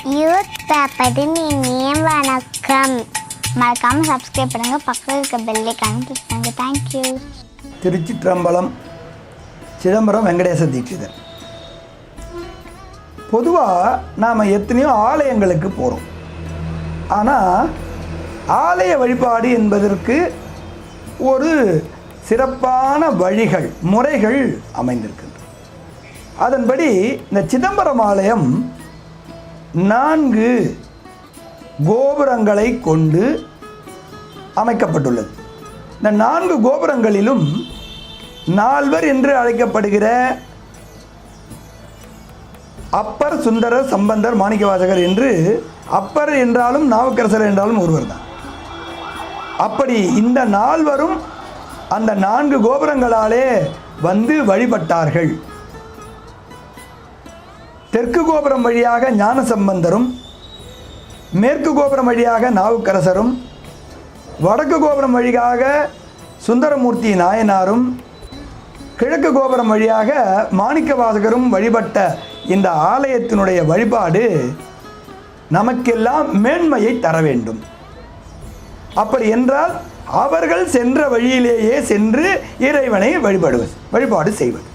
Youth பேப்பரின் இனிய வணக்கம். மறக்காமல் சப்ஸ்கிரைப் பண்ணுங்கள், பக்கத்தில் இருக்க பெல்லைக்கான ப்ரெஸ் பண்ணுங்கள். தேங்க்யூ. திருச்சிற்றம்பலம். சிதம்பரம் வெங்கடேச தீட்சிதர். பொதுவாக நாம் எத்தனையோ ஆலயங்களுக்கு போகிறோம். ஆனால் ஆலய வழிபாடு என்பதற்கு ஒரு சிறப்பான வழிகள், முறைகள் அமைந்திருக்கின்றன. அதன்படி இந்த சிதம்பரம் ஆலயம் 4 கோபுரங்களை கொண்டு அமைக்கப்பட்டுள்ளது. இந்த 4 கோபுரங்களிலும் நால்வர் என்று அழைக்கப்படுகிற அப்பர், சுந்தரர், சம்பந்தர், மாணிக்கவாசகர் என்று அப்பர் என்றாலும் நாவுக்கரசர் என்றாலும் ஒருவர் தான். அப்படி இந்த நால்வரும் அந்த 4 கோபுரங்களாலே வந்து வழிபட்டார்கள். தெற்கு கோபுரம் வழியாக ஞானசம்பந்தரும், மேற்கு கோபுரம் வழியாக நாவுக்கரசரும், வடக்கு கோபுரம் வழியாக சுந்தரமூர்த்தி நாயனாரும், கிழக்கு கோபுரம் வழியாக மாணிக்கவாசகரும் வழிபட்ட இந்த ஆலயத்தினுடைய வழிபாடு நமக்கெல்லாம் மேன்மையை தர வேண்டும். அப்படி என்றால் அவர்கள் சென்ற வழியிலேயே சென்று இறைவனை வழிபாடு செய்வது.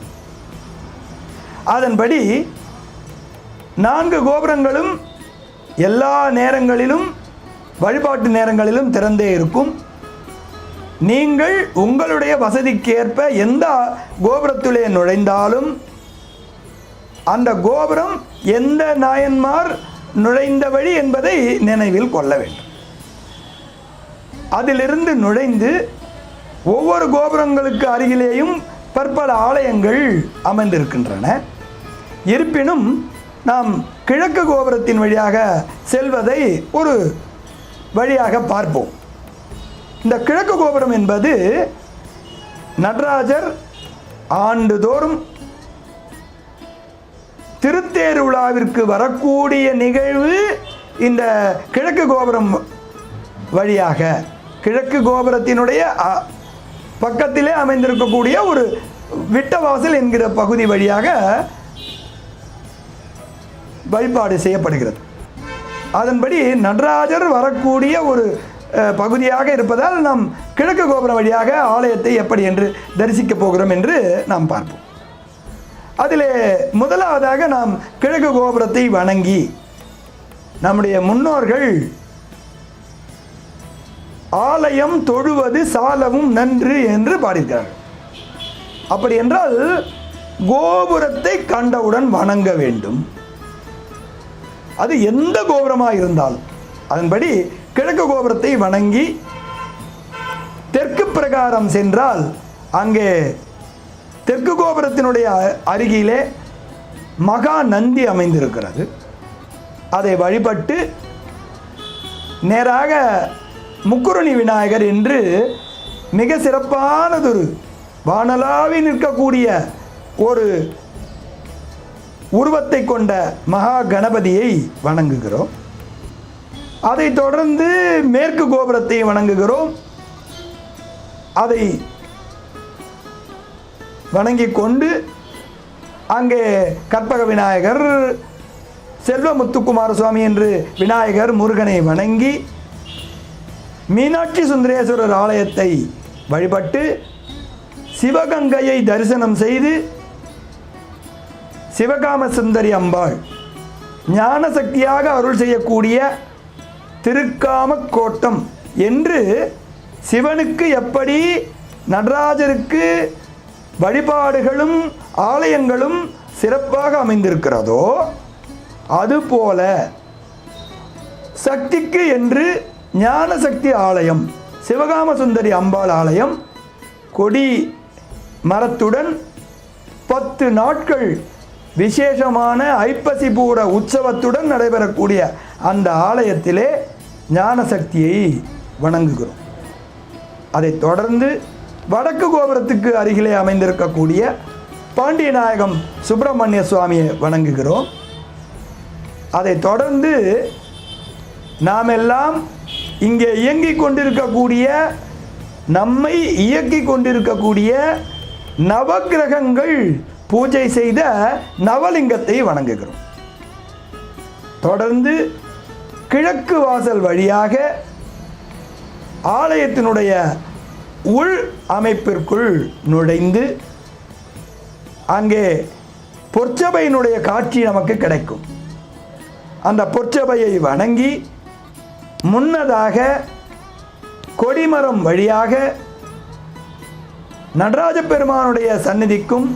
அதன்படி 4 கோபுரங்களும் எல்லா நேரங்களிலும், வழிபாட்டு நேரங்களிலும் திறந்தே இருக்கும். நீங்கள் உங்களுடைய வசதிக்கேற்ப எந்த கோபுரத்திலே நுழைந்தாலும் அந்த கோபுரம் எந்த நாயன்மார் நுழைந்த வழி என்பதை நினைவில் கொள்ள வேண்டும். அதிலிருந்து நுழைந்து ஒவ்வொரு கோபுரங்களுக்கு அருகிலேயும் பற்பல ஆலயங்கள் அமைந்திருக்கின்றன. இருப்பினும் நாம் கிழக்கு கோபுரத்தின் வழியாக செல்வதை ஒரு வழியாக பார்ப்போம். இந்த கிழக்கு கோபுரம் என்பது நடராஜர் ஆண்டுதோறும் திருத்தேர் விழாவிற்கு வரக்கூடிய நிகழ்வு இந்த கிழக்கு கோபுரம் வழியாக, கிழக்கு கோபுரத்தினுடைய பக்கத்திலே அமைந்திருக்கக்கூடிய ஒரு விட்டவாசல் என்கிற பகுதி வழியாக வழிபாடு செய்யப்படுகிறது. அதன்படி நடராஜர் வரக்கூடிய ஒரு பகுதியாக இருப்பதால் நாம் கிழக்கு கோபுரம் வழியாக ஆலயத்தை எப்படி என்று தரிசிக்கப் போகிறோம் என்று நாம் பார்ப்போம். அதிலே முதலாவதாக நாம் கிழக்கு கோபுரத்தை வணங்கி நம்முடைய முன்னோர்கள் ஆலயம் தொழுவது சாலவும் நன்று என்று பாடியிருக்கிறார்கள். அப்படி என்றால் கோபுரத்தை கண்டவுடன் வணங்க வேண்டும். அது எந்த கோபுரமாக இருந்தாலும். அதன்படி கிழக்கு கோபுரத்தை வணங்கி தெற்கு பிரகாரம் சென்றால் அங்கே தெற்கு கோபுரத்தினுடைய அருகிலே மகா நந்தி அமைந்திருக்கிறது. அதை வழிபட்டு நேராக முக்குருணி விநாயகர் என்று மிக சிறப்பானதொரு வானலாவி நிற்கக்கூடிய ஒரு உருவத்தை கொண்ட மகா கணபதியை வணங்குகிறோம். அதை தொடர்ந்து மேற்கு கோபுரத்தை வணங்குகிறோம். அதை வணங்கி கொண்டு அங்கே கற்பக விநாயகர், செல்வ முத்துக்குமார சுவாமி என்று விநாயகர், முருகனை வணங்கி மீனாட்சி சுந்தரேஸ்வரர் ஆலயத்தை வழிபட்டு சிவகங்கையை தரிசனம் செய்து சிவகாம சுந்தரி அம்பாள் ஞான சக்தியாக அருள் செய்யக்கூடிய திருக்காம கோட்டம் என்று சிவனுக்கு எப்படி நடராஜருக்கு வழிபாடுகளும் ஆலயங்களும் சிறப்பாக அமைந்திருக்கிறதோ அதுபோல சக்திக்கு என்று ஞான சக்தி ஆலயம், சிவகாம சுந்தரி அம்பாள் ஆலயம் கொடி மரத்துடன் 10 நாட்கள் விசேஷமான ஐப்பசி பூர உற்சவத்துடன் நடைபெறக்கூடிய அந்த ஆலயத்திலே ஞான சக்தியை வணங்குகிறோம். அதை தொடர்ந்து வடக்கு கோபுரத்துக்கு அருகிலே அமைந்திருக்கக்கூடிய பாண்டியநாயகம் சுப்பிரமணிய சுவாமியை வணங்குகிறோம். அதை தொடர்ந்து நாம் எல்லாம் இங்கே இயங்கிக் கொண்டிருக்கக்கூடிய, நம்மை இயக்கிக் கொண்டிருக்கக்கூடிய நவக்கிரகங்கள் பூஜை செய்த நவலிங்கத்தை வணங்குகிறோம். தொடர்ந்து கிழக்கு வாசல் வழியாக ஆலயத்தினுடைய உள் அமைப்பிற்குள் நுழைந்து அங்கே பொற்சபையினுடைய காட்சி நமக்கு கிடைக்கும். அந்த பொற்சபையை வணங்கி முன்னதாக கொடிமரம் வழியாக நடராஜ பெருமானுடைய சந்நிதிக்கும்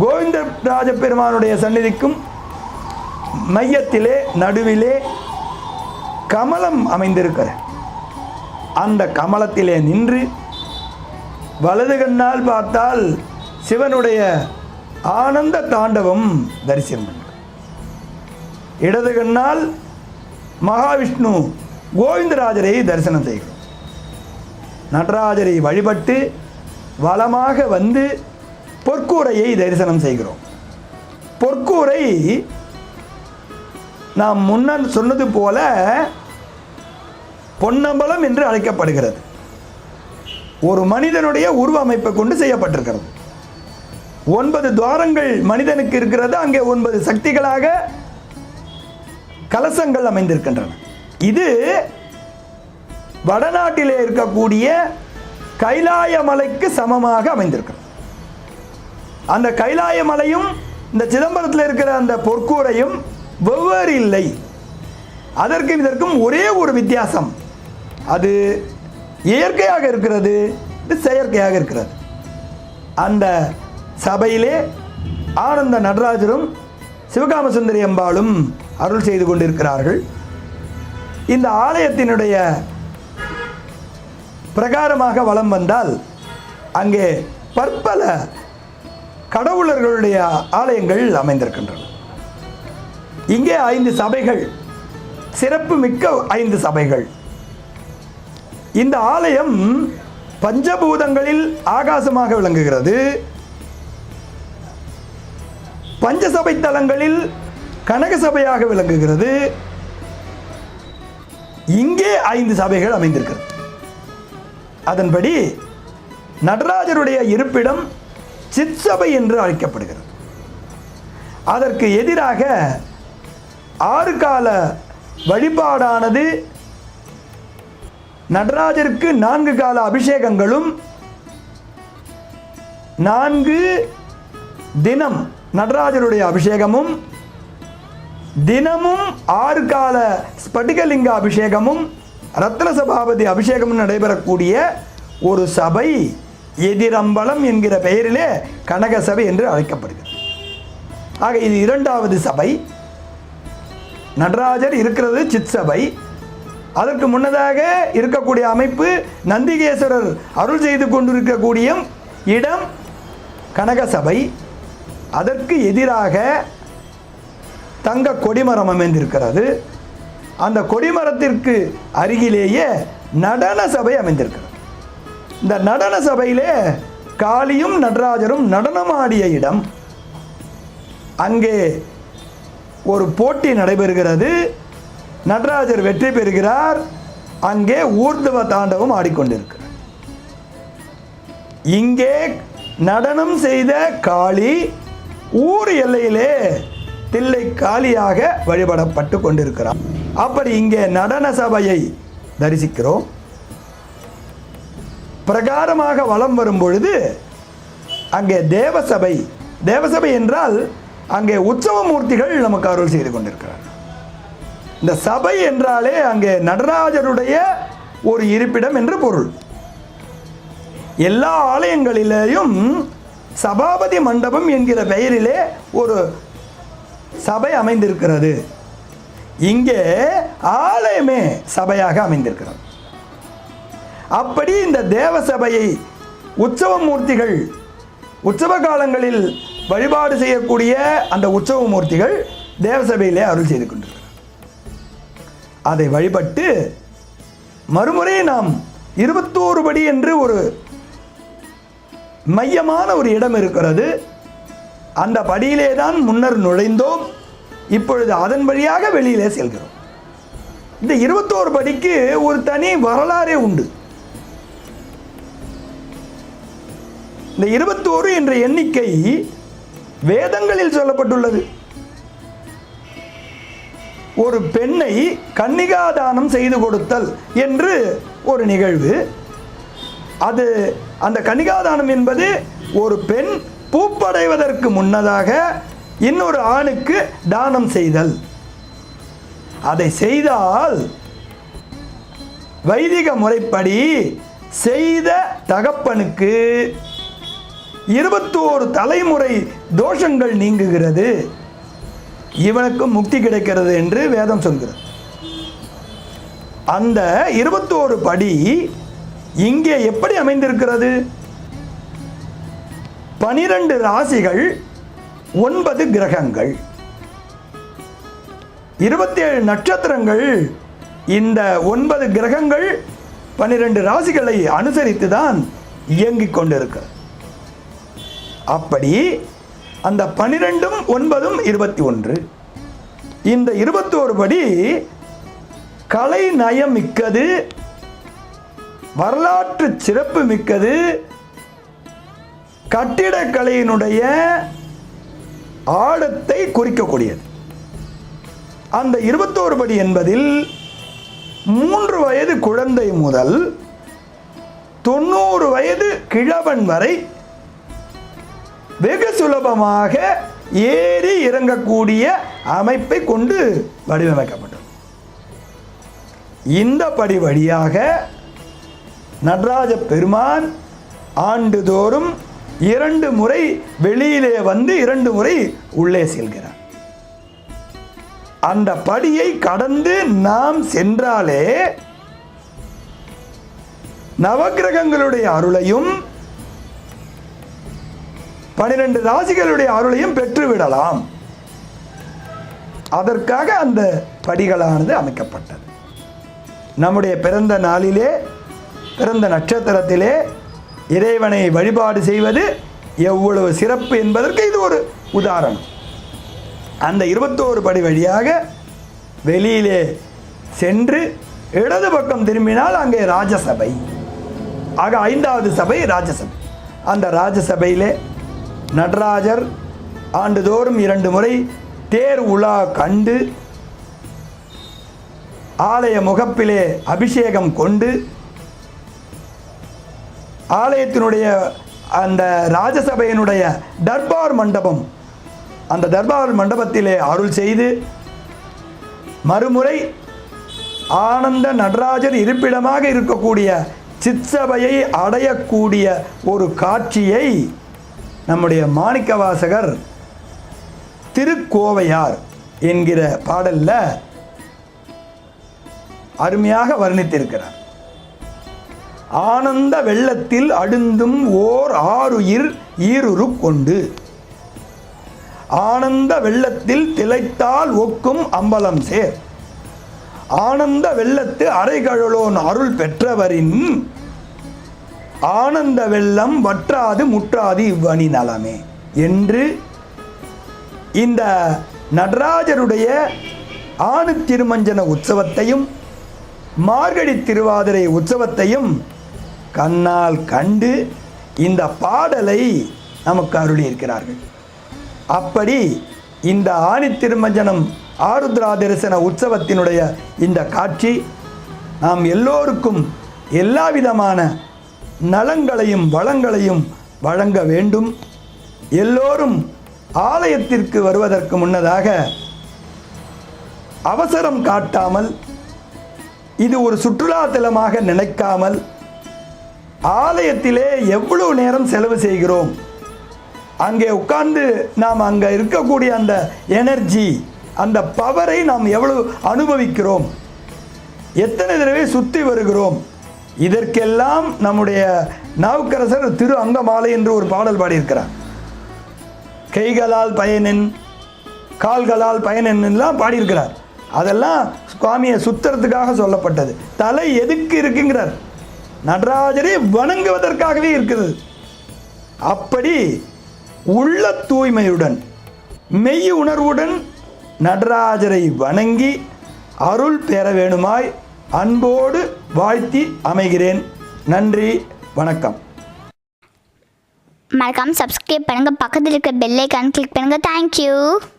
கோவிந்தராஜ பெருமானுடைய சந்நிதிக்கும் மையத்திலே நடுவிலே கமலம் அமைந்திருக்கிற அந்த கமலத்திலே நின்று வலது கண்ணால் பார்த்தால் சிவனுடைய ஆனந்த தாண்டவம் தரிசனம் பண்ணும். இடது கண்ணால் மகாவிஷ்ணு கோவிந்தராஜரை தரிசனம் செய்கிறோம். நடராஜரை வழிபட்டு வலமாக வந்து பொற்கூரையை தரிசனம் செய்கிறோம். பொற்கூரை நாம் முன்னர் சொன்னது போல பொன்னம்பலம் என்று அழைக்கப்படுகிறது. ஒரு மனிதனுடைய உருவ அமைப்பை கொண்டு செய்யப்பட்டிருக்கிறது. 9 துவாரங்கள் மனிதனுக்கு இருக்கிறது. அங்கே 9 சக்திகளாக கலசங்கள் அமைந்திருக்கின்றன. இது வடநாட்டிலே இருக்கக்கூடிய கைலாய மலைக்கு சமமாக அமைந்திருக்கிறது. அந்த கைலாய மலையும் இந்த சிதம்பரத்தில் இருக்கிற அந்த பொற்கூரையும் வெவ்வேறு இல்லை. அதற்கும் இதற்கும் ஒரே ஒரு வித்தியாசம், அது இயற்கையாக இருக்கிறது, இது செயற்கையாக இருக்கிறது. அந்த சபையிலே ஆனந்த நடராஜரும் சிவகாமசுந்தரி அம்பாளும் அருள் செய்து கொண்டிருக்கிறார்கள். இந்த ஆலயத்தினுடைய பிரகாரமாக வலம் வந்தால் அங்கே பற்பல கடவுளர்களுடைய ஆலயங்கள் அமைந்திருக்கின்றன. இங்கே 5 சபைகள், சிறப்பு மிக்க 5 சபைகள். இந்த ஆலயம் பஞ்சபூதங்களில் ஆகாசமாக விளங்குகிறது. பஞ்சசபை தலங்களில் கனக சபையாக விளங்குகிறது. இங்கே 5 சபைகள் அமைந்திருக்கிறது. அதன்படி நடராஜருடைய இருப்பிடம் சிற்சபை என்று அழைக்கப்படுகிறது. அதற்கு எதிராக 6 கால வழிபாடானது நடராஜருக்கு 4 கால அபிஷேகங்களும் 4 தினம் நடராஜருடைய அபிஷேகமும் தினமும் 6 கால ஸ்படிகலிங்க அபிஷேகமும் ரத்ன சபாபதி அபிஷேகமும் நடைபெறக்கூடிய ஒரு சபை எதிரம்பலம் என்கிற பெயரிலே கனக சபை என்று அழைக்கப்படுகிறது. ஆக இது 2வது சபை. நடராஜர் இருக்கிறது சித் சபை. அதற்கு முன்னதாக இருக்கக்கூடிய அமைப்பு நந்திகேஸ்வரர் அருள் செய்து கொண்டிருக்கக்கூடிய இடம் கனக சபை. அதற்கு எதிராக தங்க கொடிமரம் அமைந்திருக்கிறது. அந்த கொடிமரத்திற்கு அருகிலேயே நடன சபை அமைந்திருக்கிறது. இந்த நடன சபையிலே காளியும் நடராஜரும் நடனமாடிய இடம். அங்கே ஒரு போட்டி நடைபெறுகிறது. நடராஜர் வெற்றி பெறுகிறார். அங்கே ஊர்துவ தாண்டவம் ஆடிக்கொண்டிருக்கிறார். இங்கே நடனம் செய்த காளி ஊர் எல்லையிலே தில்லை காளியாக வழிபடப்பட்டு கொண்டிருக்கிறார். அப்படி இங்கே நடன சபையை தரிசிக்கிறோம். பிரகாரமாக வலம் வரும் பொழுது அங்கே தேவசபை. தேவசபை என்றால் அங்கே உற்சவ மூர்த்திகள் நமக்கு அருள் செய்து கொண்டிருக்கிறார். இந்த சபை என்றாலே அங்கே நடராஜருடைய ஒரு இருப்பிடம் என்று பொருள். எல்லா ஆலயங்களிலேயும் சபாபதி மண்டபம் என்கிற பெயரிலே ஒரு சபை அமைந்திருக்கிறது. இங்கே ஆலயமே சபையாக அமைந்திருக்கிறது. அப்படி இந்த தேவ சபையை உற்சவ மூர்த்திகள் உற்சவ காலங்களில் வழிபாடு செய்யக்கூடிய அந்த உற்சவ மூர்த்திகள் தேவசபையிலே அருள் செய்து கொண்டிருக்கிறார். அதை வழிபட்டு மறுமுறை நாம் 21 படி என்று ஒரு மையமான ஒரு இடம் இருக்கிறது. அந்த படியிலே தான் முன்னர் நுழைந்தோம். இப்பொழுது அதன் வழியாக வெளியிலே செல்கிறோம். இந்த 21 படிக்கு ஒரு தனி வரலாறே உண்டு. இந்த 21 என்ற எண்ணிக்கை வேதங்களில் சொல்லப்பட்டுள்ளது. ஒரு பெண்ணை கன்னிகாதானம் செய்து கொடுத்தல் என்று ஒரு நிகழ்வு. அது அந்த கன்னிகாதானம் என்பது ஒரு பெண் பூப்படைவதற்கு முன்னதாக இன்னொரு ஆணுக்கு தானம் செய்தல். அதை செய்தால் வைதிக முறைப்படி செய்த தகப்பனுக்கு 21 தலைமுறை தோஷங்கள் நீங்குகிறது, இவனுக்கு முக்தி கிடைக்கிறது என்று வேதம் சொல்கிறது. அந்த 21 படி இங்கே எப்படி அமைந்திருக்கிறது? 12 ராசிகள், 9 கிரகங்கள், 27 நட்சத்திரங்கள். இந்த 9 கிரகங்கள் 12 ராசிகளை அனுசரித்து தான் இயங்கிக் கொண்டிருக்கிறது. அப்படி அந்த 12ம் 9ம் 21. இந்த 21 படி கலை நயம் மிக்கது, வரலாற்று சிறப்பு மிக்கது, கட்டிடக்கலையினுடைய ஆழத்தை குறிக்கக்கூடியது. அந்த 21 படி என்பதில் 3 வயது குழந்தை முதல் 90 வயது கிழவன் வரை வெகு சுலபமாக ஏறி இறங்கக்கூடிய அமைப்பை கொண்டு வடிவமைக்கப்பட்டது. இந்த படி வழியாக நடராஜ பெருமான் ஆண்டுதோறும் 2 முறை வெளியிலே வந்து 2 முறை உள்ளே செல்கிறார். அந்த படியை கடந்து நாம் சென்றாலே நவக்கிரகங்களுடைய அருளையும் 12 ராசிகளுடைய அருளையும் பெற்றுவிடலாம். அதற்காக அந்த படிகளானது அமைக்கப்பட்டது. நம்முடைய பிறந்த நாளிலே, பிறந்த நட்சத்திரத்திலே இறைவனை வழிபாடு செய்வது எவ்வளவு சிறப்பு என்பதற்கு இது ஒரு உதாரணம். அந்த 21 படி வழியாக வெளியிலே சென்று இடது பக்கம் திரும்பினால் அங்கே ராஜசபை. ஆக 5வது சபை ராஜசபை. அந்த ராஜசபையிலே நடராஜர் ஆண்டுதோறும் 2 முறை தேர் உலா கண்டு ஆலய முகப்பிலே அபிஷேகம் கொண்டு ஆலயத்தினுடைய அந்த ராஜசபையினுடைய தர்பார் மண்டபம், அந்த தர்பார் மண்டபத்திலே அருள் செய்து மறுமுறை ஆனந்த நடராஜர் இருப்பிடமாக இருக்கக்கூடிய சிற்சபையை அடையக்கூடிய ஒரு காட்சியை நம்முடைய மாணிக்கவாசகர் திருக்கோவையார் என்கிற பாடல்ல அருமையாக வர்ணித்திருக்கிறார். ஆனந்த வெள்ளத்தில் அழுந்தும் ஓர் ஆருயிர் ஈருரு கொண்டு, ஆனந்த வெள்ளத்தில் திளைத்தால் ஒக்கும் அம்பலம் சேர், ஆனந்த வெள்ளத்து அரைகழலோன் அருள் பெற்றவரின் ஆனந்த வெள்ளம் வற்றாது முற்றாது இவ்வணி நலமே என்று இந்த நடராஜருடைய ஆணு திருமஞ்சன உற்சவத்தையும் மார்கழி திருவாதிரை உற்சவத்தையும் கண்ணால் கண்டு இந்த பாடலை நமக்கு அருளியிருக்கிறார்கள். அப்படி இந்த ஆணி திருமஞ்சனம் ஆருத்ரா தரிசன உற்சவத்தினுடைய இந்த காட்சி நாம் எல்லோருக்கும் எல்லா விதமான நலங்களையும் வளங்களையும் வழங்க வேண்டும். எல்லோரும் ஆலயத்திற்கு வருவதற்கு முன்னதாக அவசரம் காட்டாமல், இது ஒரு சுற்றுலாத்தலமாக நினைக்காமல், ஆலயத்திலே எவ்வளவு நேரம் செலவு செய்கிறோம், அங்கே உட்கார்ந்து நாம் அங்கே இருக்கக்கூடிய அந்த எனர்ஜி, அந்த பவரை நாம் எவ்வளவு அனுபவிக்கிறோம், எத்தனை தடவை சுற்றி வருகிறோம், இதற்கெல்லாம் நம்முடைய நாவுக்கரசர் திரு அங்கமாலை என்று ஒரு பாடல் பாடியிருக்கிறார். கைகளால் பயனென், கால்களால் பயனெல்லாம் பாடியிருக்கிறார். அதெல்லாம் சுவாமியை சுத்துறதுக்காக சொல்லப்பட்டது. தலை எதுக்கு இருக்குங்கிறார்? நடராஜரை வணங்குவதற்காகவே இருக்கிறது. அப்படி உள்ள தூய்மையுடன் மெய் உணர்வுடன் நடராஜரை வணங்கி அருள் பெற வேணுமாய் அன்போடு வாழ்த்தி அமைகிறேன். நன்றி, வணக்கம். மறக்காம சப்ஸ்கிரைப் பண்ணுங்க, பக்கத்தில் இருக்க பெல் ஐக்கான் கிளிக் பண்ணுங்க. தேங்க்யூ.